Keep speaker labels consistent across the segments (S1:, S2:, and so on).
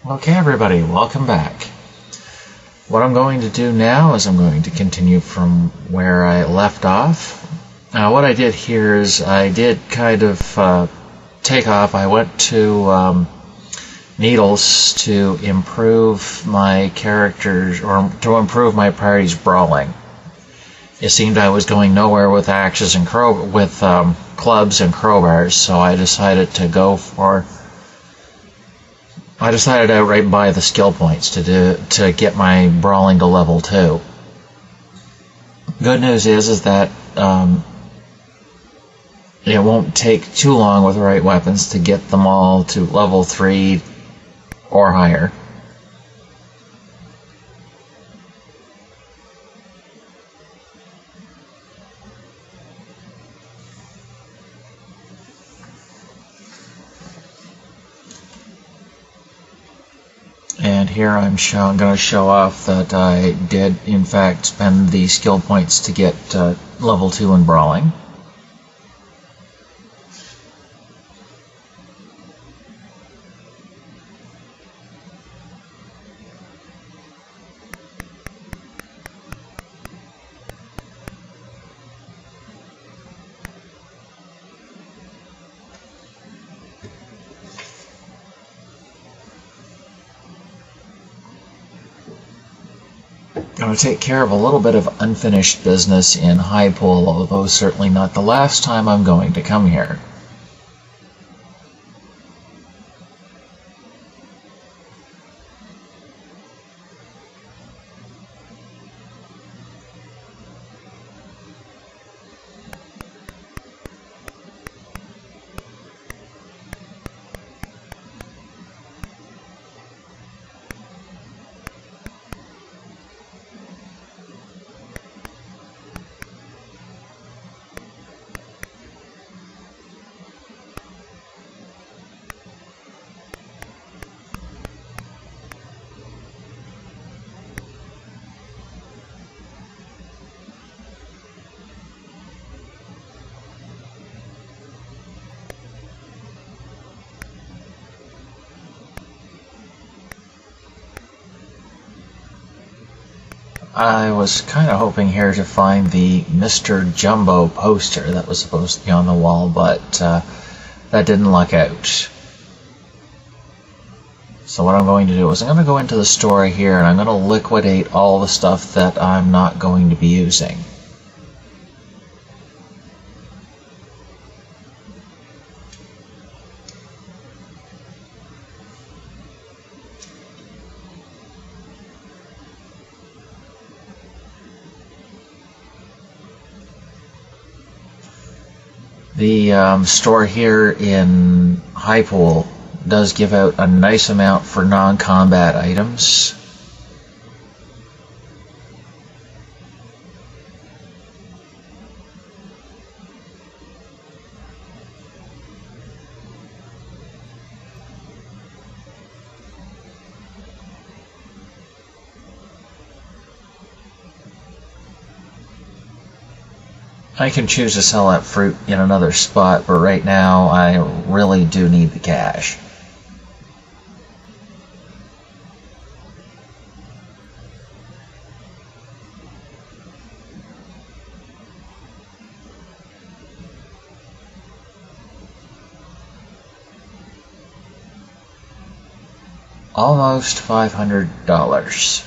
S1: Okay, everybody, welcome back. What I'm going to do now is I'm going to continue from where I left off. What I did here is I did kind of take off. I went to Needles to improve my characters, or to improve my party's brawling. It seemed I was going nowhere with axes and clubs and crowbars, so I decided outright buy the skill points to get my brawling to level 2. Good news is that it won't take too long with the right weapons to get them all to level 3 or higher. And here I'm going to show off that I did, in fact, spend the skill points to get level 2 in brawling. Going to take care of a little bit of unfinished business in High Pool, although certainly not the last time I'm going to come here. I was kind of hoping here to find the Mr. Jumbo poster that was supposed to be on the wall, but that didn't luck out. So what I'm going to do is I'm going to go into the store here and I'm going to liquidate all the stuff that I'm not going to be using. The store here in High Pool does give out a nice amount for non-combat items. I can choose to sell that fruit in another spot, but right now I really do need the cash. Almost $500.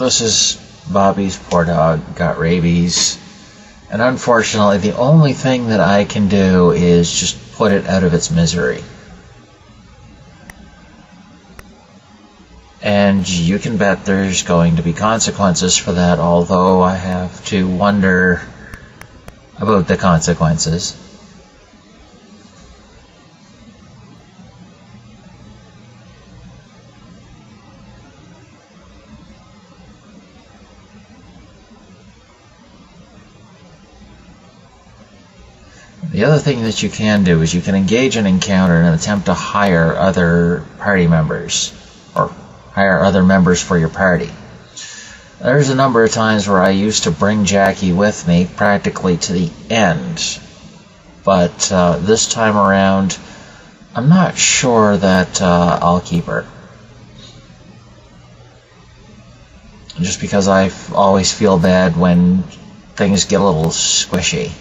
S1: this is Bobby's poor dog, got rabies. And unfortunately, the only thing that I can do is just put it out of its misery. And you can bet there's going to be consequences for that, although I have to wonder about the consequences. The other thing that you can do is you can engage an encounter in an attempt to hire other party members, or hire other members for your party. There's a number of times where I used to bring Jackie with me practically to the end, but this time around I'm not sure that I'll keep her. Just because I always feel bad when things get a little squishy.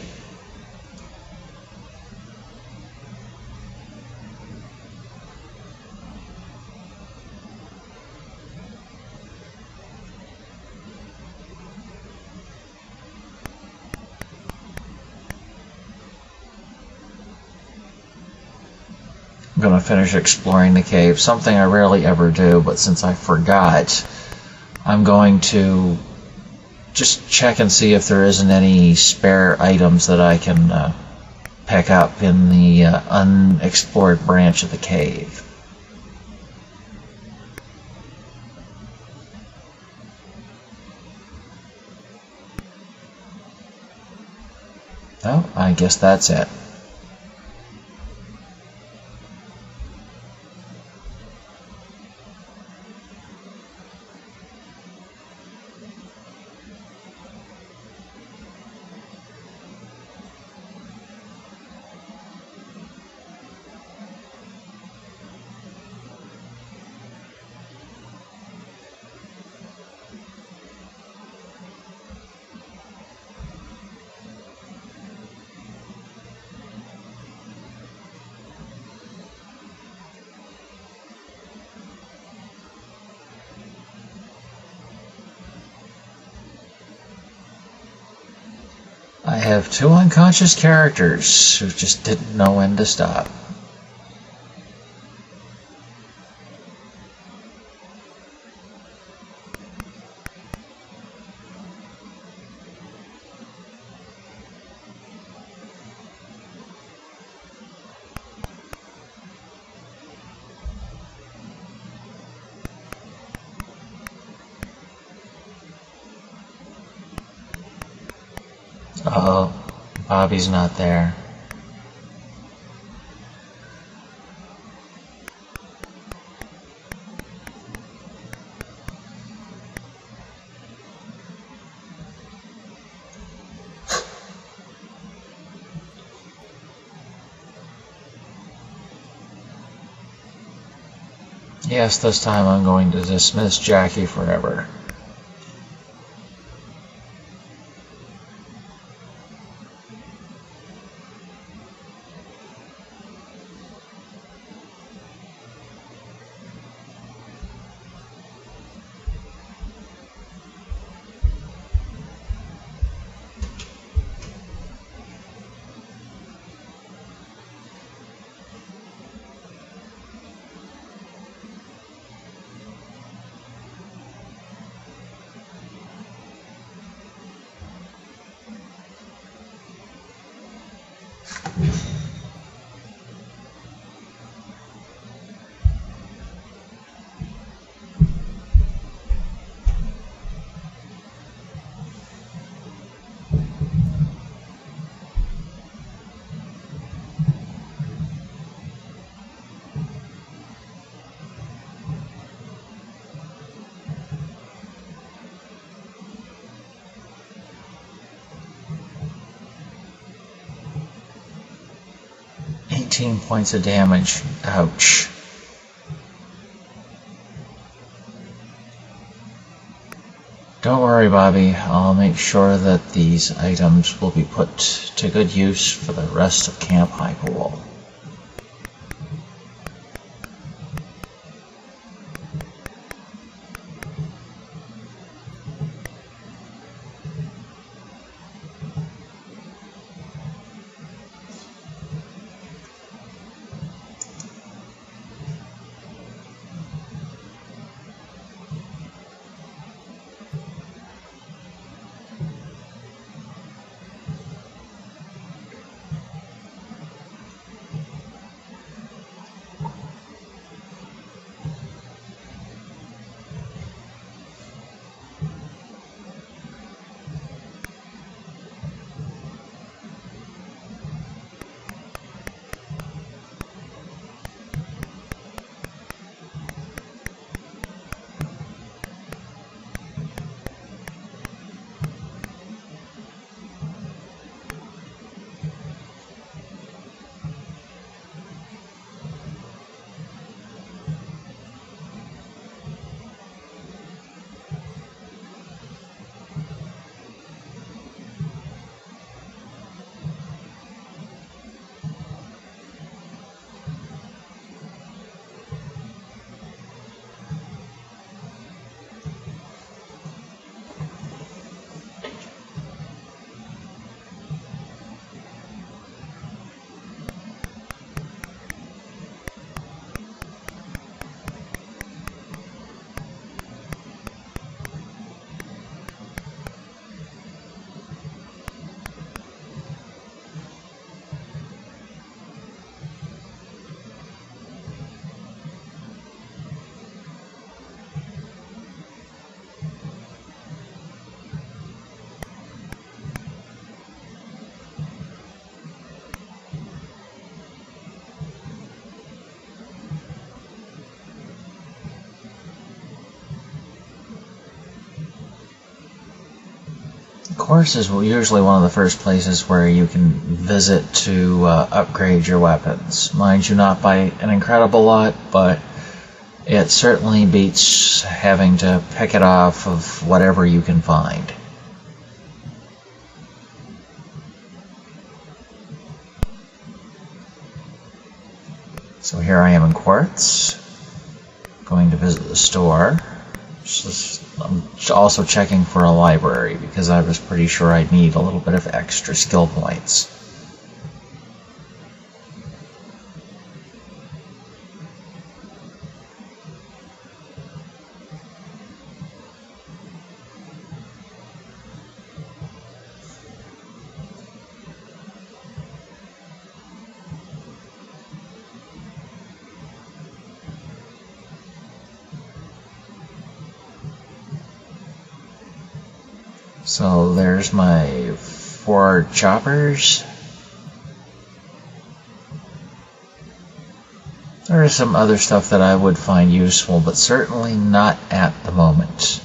S1: I'm going to finish exploring the cave, something I rarely ever do, but since I forgot, I'm going to just check and see if there isn't any spare items that I can pick up in the unexplored branch of the cave. Oh, I guess that's it. I have two unconscious characters who just didn't know when to stop. Oh, Bobby's not there. Yes, this time I'm going to dismiss Jackie forever. Points of damage. Ouch. Don't worry, Bobby. I'll make sure that these items will be put to good use for the rest of Camp Hyperwall. course is usually one of the first places where you can visit to upgrade your weapons. Mind you, not by an incredible lot, but it certainly beats having to pick it off of whatever you can find. So here I am in Quartz, going to visit the store. I'm also checking for a library because I was pretty sure I'd need a little bit of extra skill points. So there's my 4 choppers. There is some other stuff that I would find useful, but certainly not at the moment.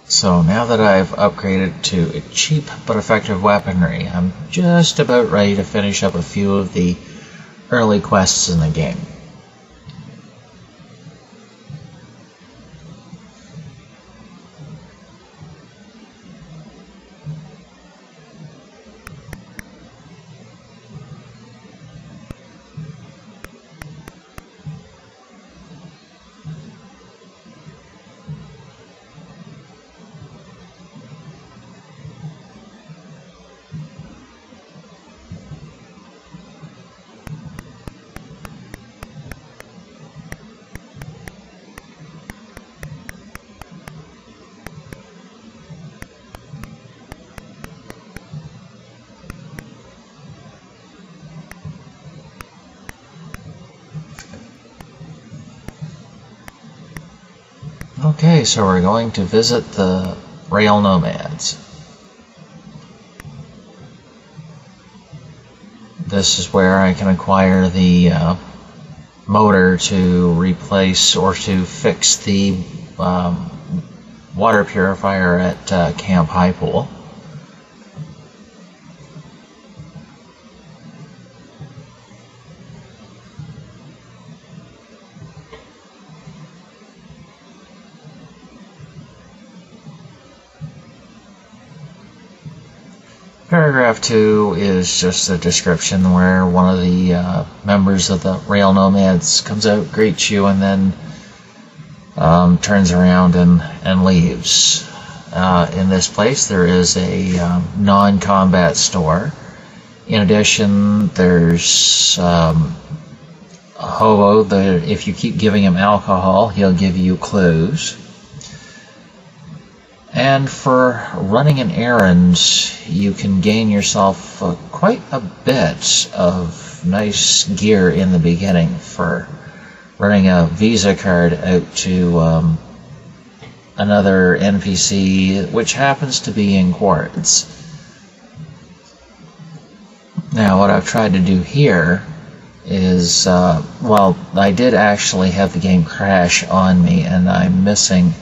S1: So now that I've upgraded to a cheap but effective weaponry, I'm just about ready to finish up a few of the early quests in the game. Okay, so we're going to visit the rail nomads. This is where I can acquire the motor to replace or to fix the water purifier at Camp High Pool. Paragraph 2 is just a description where one of the members of the Rail Nomads comes out, greets you, and then turns around and leaves. In this place there is a non-combat store. In addition, there's a hobo that if you keep giving him alcohol, he'll give you clues. And for running an errand, you can gain yourself quite a bit of nice gear in the beginning for running a Visa card out to another NPC, which happens to be in Quartz. Now, what I've tried to do here is, well, I did actually have the game crash on me, and I'm missing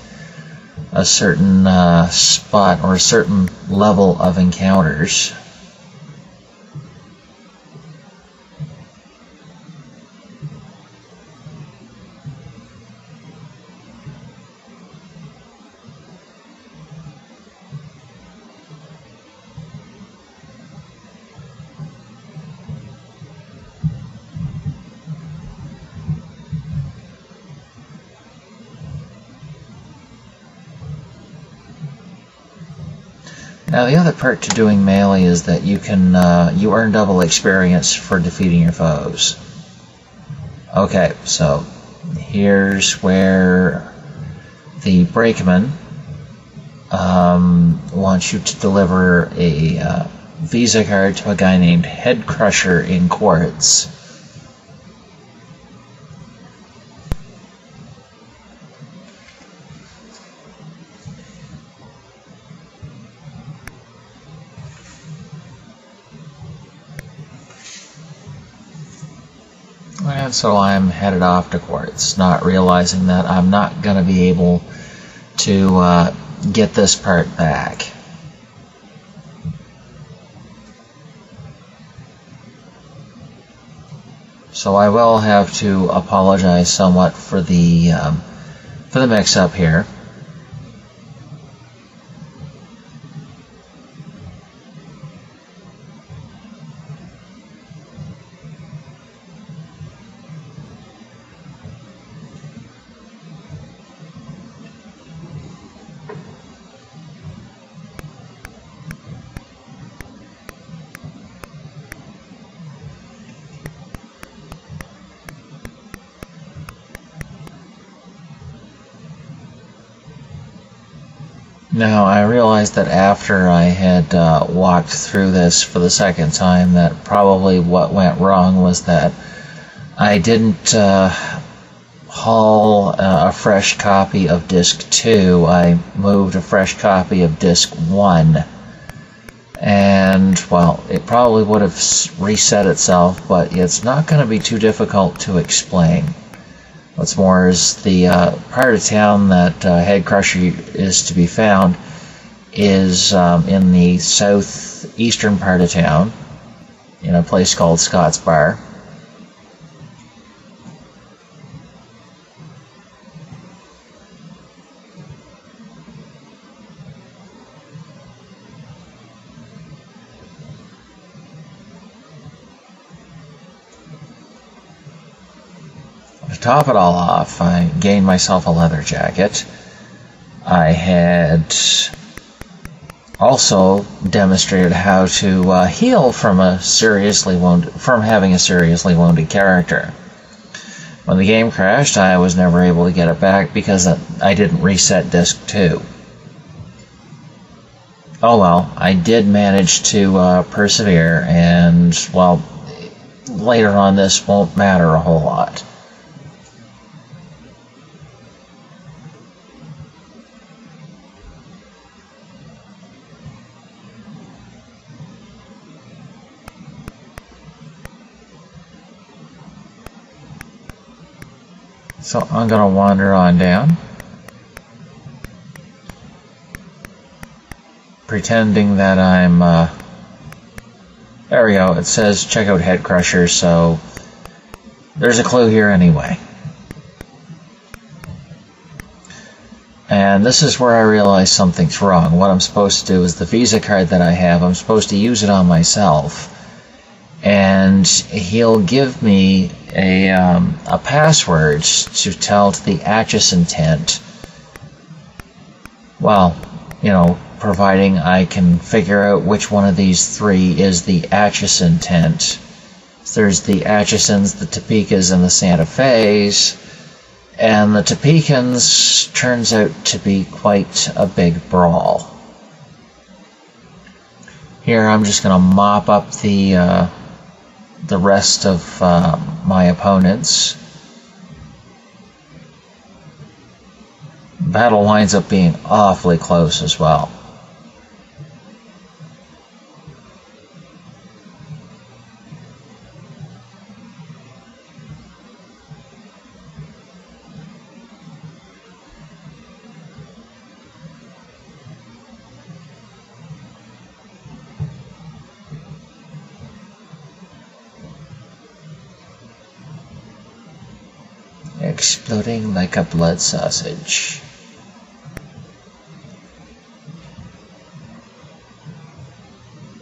S1: a certain spot or a certain level of encounters. Now, the other part to doing melee is that you can you earn double experience for defeating your foes. Okay, so here's where the brakeman wants you to deliver a Visa card to a guy named Head Crusher in Quartz. And so I'm headed off to Quartz, not realizing that I'm not going to be able to get this part back. So I will have to apologize somewhat for the mix-up here. Now, I realized that after I had walked through this for the second time, that probably what went wrong was that I didn't haul a fresh copy of Disc 2. I moved a fresh copy of Disc 1. And, well, it probably would have reset itself, but it's not going to be too difficult to explain. What's more is the part of town that Head Crusher is to be found is in the southeastern part of town, in a place called Scott's Bar. To top it all off, I gained myself a leather jacket. I had also demonstrated how to heal from having a seriously wounded character. When the game crashed, I was never able to get it back because I didn't reset Disc 2. Oh well, I did manage to persevere, and, well, later on this won't matter a whole lot. So I'm going to wander on down, pretending that I'm, there we go, it says check out Head Crusher, so there's a clue here anyway. And this is where I realize something's wrong. What I'm supposed to do is the Visa card that I have, I'm supposed to use it on myself. And he'll give me a password to tell to the Atchison tent. Well, you know, providing I can figure out which one of these three is the Atchison tent. There's the Atchisons, the Topekas, and the Santa Fe's. And the Topekans turns out to be quite a big brawl. Here I'm just going to mop up the rest of my opponents. Battle winds up being awfully close as well. Exploding like a blood sausage.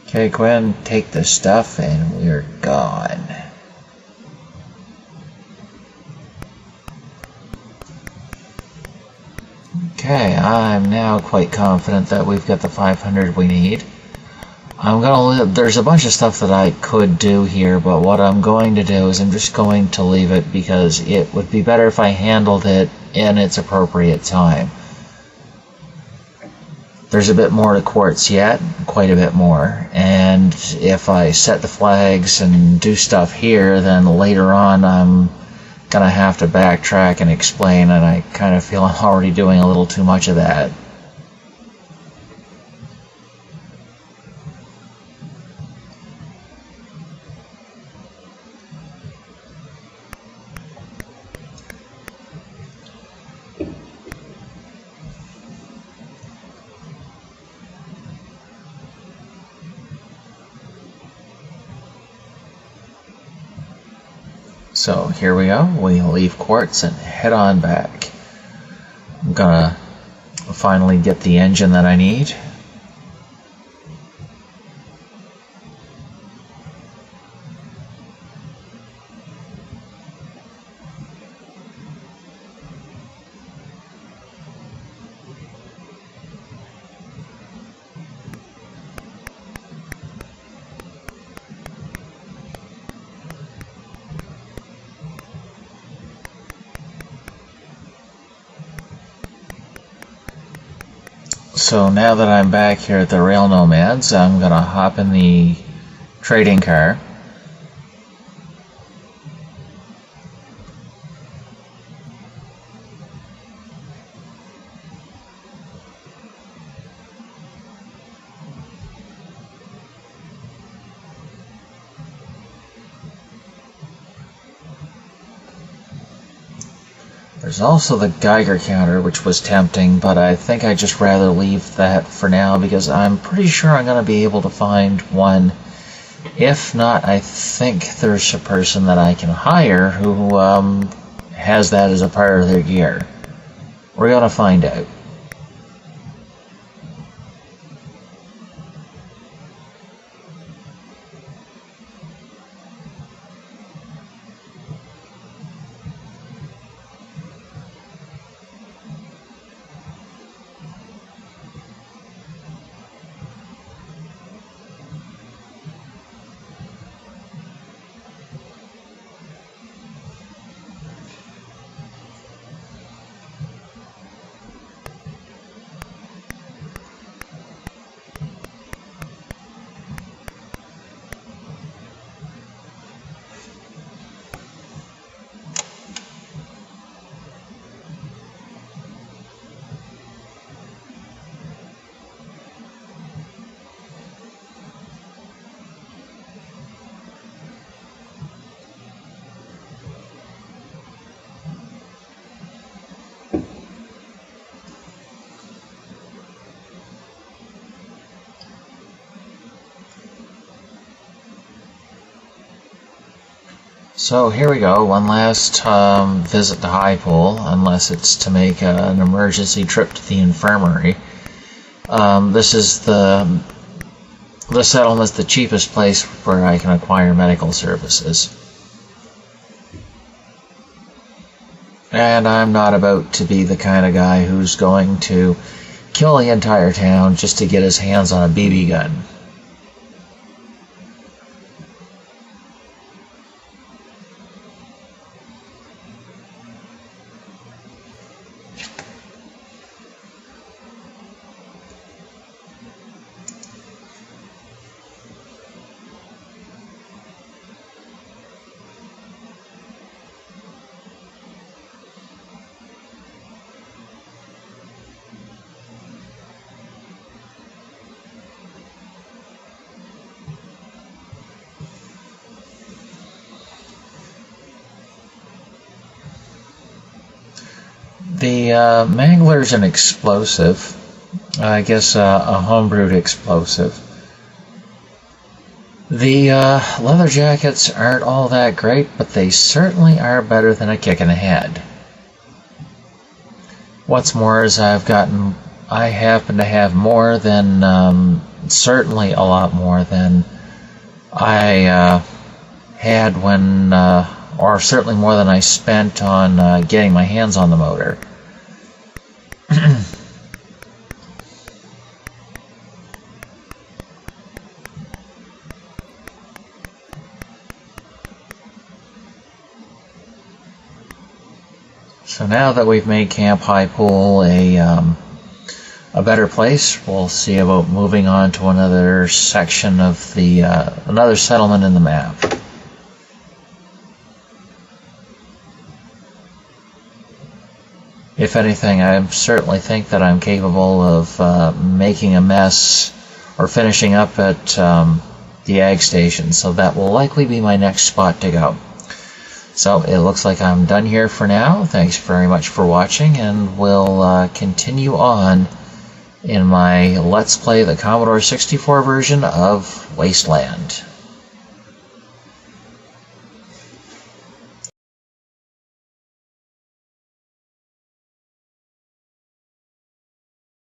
S1: Okay, Gwen, take the stuff and we're gone. Okay, I'm now quite confident that we've got the 500 we need. There's a bunch of stuff that I could do here, but what I'm going to do is I'm just going to leave it because it would be better if I handled it in its appropriate time. There's a bit more to quartz yet, quite a bit more, and if I set the flags and do stuff here, then later on I'm gonna have to backtrack and explain, and I kind of feel I'm already doing a little too much of that. So here we go, we leave quartz and head on back. I'm gonna finally get the engine that I need. So now that I'm back here at the Rail Nomads, I'm going to hop in the trading car. There's also the Geiger counter, which was tempting, but I think I'd just rather leave that for now because I'm pretty sure I'm going to be able to find one. If not, I think there's a person that I can hire who has that as a part of their gear. We're going to find out. So here we go, one last visit to High Pool, unless it's to make an emergency trip to the infirmary. This is the settlement's the cheapest place where I can acquire medical services. And I'm not about to be the kind of guy who's going to kill the entire town just to get his hands on a BB gun. The Mangler's an explosive. I guess a homebrewed explosive. The leather jackets aren't all that great, but they certainly are better than a kick in the head. What's more is I happen to have more than, certainly a lot more than I had when, or certainly more than I spent on getting my hands on the motor. So now that we've made Camp High Pool a better place, we'll see about moving on to another section of the another settlement in the map. If anything, I certainly think that I'm capable of making a mess or finishing up at the ag station, so that will likely be my next spot to go. So it looks like I'm done here for now. Thanks very much for watching, and we'll continue on in my Let's Play the Commodore 64 version of Wasteland.